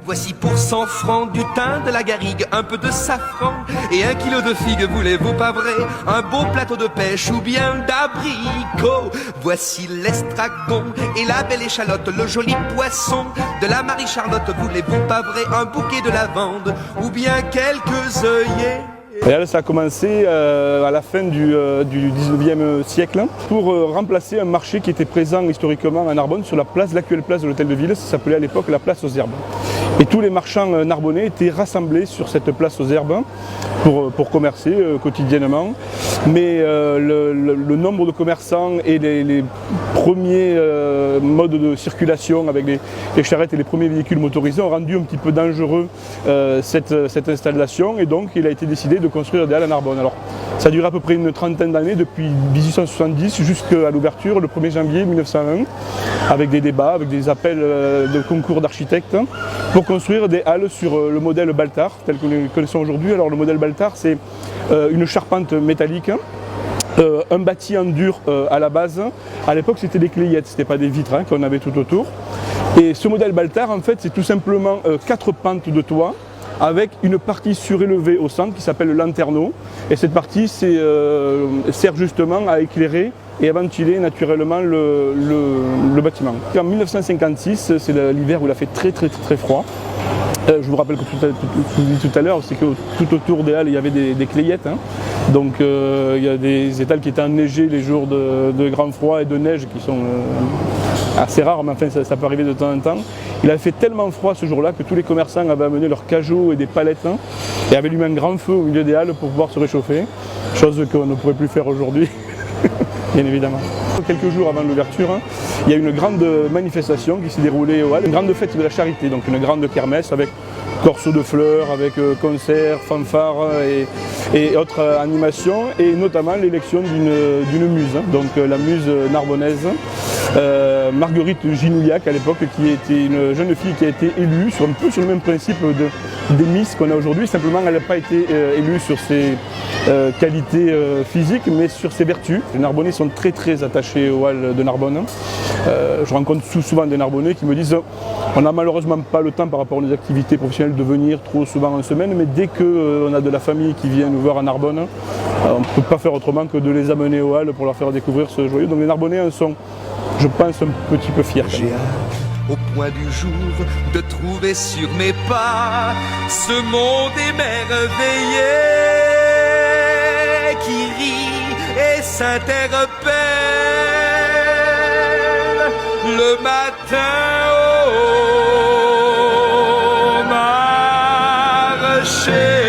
Voici pour 100 francs du thym, de la garrigue, un peu de safran et 1 kilo de figues, voulez-vous pas vrai? Un beau plateau de pêche ou bien d'abricots. Voici l'estragon et la belle échalote, le joli poisson de la Marie-Charlotte, voulez-vous pas vrai? Un bouquet de lavande ou bien quelques œillets. Et là, ça a commencé à la fin du 19e siècle pour remplacer un marché qui était présent historiquement à Narbonne sur l'actuelle place de l'Hôtel de Ville. Ça s'appelait à l'époque la place aux Herbes. Et tous les marchands narbonnais étaient rassemblés sur cette place aux Herbes pour commercer quotidiennement. Mais le nombre de commerçants et les premiers modes de circulation avec les charrettes et les premiers véhicules motorisés ont rendu un petit peu dangereux cette installation, et donc il a été décidé de construire des halles à Narbonne. Alors, ça a duré à peu près une trentaine d'années, depuis 1870 jusqu'à l'ouverture le 1er janvier 1901, avec des débats, avec des appels de concours d'architectes, pour construire des halles sur le modèle Baltard, tel que nous le connaissons aujourd'hui. Alors le modèle Baltard, c'est une charpente métallique, un bâti en dur à la base. À l'époque, c'était des clayettes, ce n'était pas des vitres qu'on avait tout autour. Et ce modèle Baltard, en fait, c'est tout simplement 4 pentes de toit, avec une partie surélevée au centre qui s'appelle le lanterneau. Et cette partie sert justement à éclairer et à ventiler naturellement le bâtiment. En 1956, c'est l'hiver où il a fait très froid. Je vous rappelle que je vous dis tout à l'heure, c'est que tout autour des halles, il y avait des clayettes. Donc il y a des étals qui étaient enneigés les jours de grand froid et de neige qui sont assez rares, mais enfin ça peut arriver de temps en temps. Il avait fait tellement froid ce jour-là que tous les commerçants avaient amené leurs cajots et des palettes et avaient allumé un grand feu au milieu des halles pour pouvoir se réchauffer, chose qu'on ne pourrait plus faire aujourd'hui, bien évidemment. Quelques jours avant l'ouverture, il y a une grande manifestation qui s'est déroulée aux halles, une grande fête de la charité, donc une grande kermesse avec corso de fleurs, avec concerts, fanfares et autres animations, et notamment l'élection d'une muse, donc la muse narbonnaise, Marguerite Ginouillac à l'époque, qui était une jeune fille qui a été élue un peu sur le même principe des Miss qu'on a aujourd'hui. Simplement, elle n'a pas été élue sur ses qualités physiques, mais sur ses vertus. Les Narbonnais sont très attachés aux halles de Narbonne. Je rencontre souvent des Narbonnais qui me disent on n'a malheureusement pas le temps par rapport aux activités professionnelles de venir trop souvent en semaine, mais dès qu'on a de la famille qui vient nous voir à Narbonne, on ne peut pas faire autrement que de les amener aux halles pour leur faire découvrir ce joyau. Donc les Narbonnais en sont, je pense, un petit peu fiers. J'ai hâte, au point du jour, de trouver sur mes pas ce monde émerveillé qui rit et s'interpelle le matin au marché.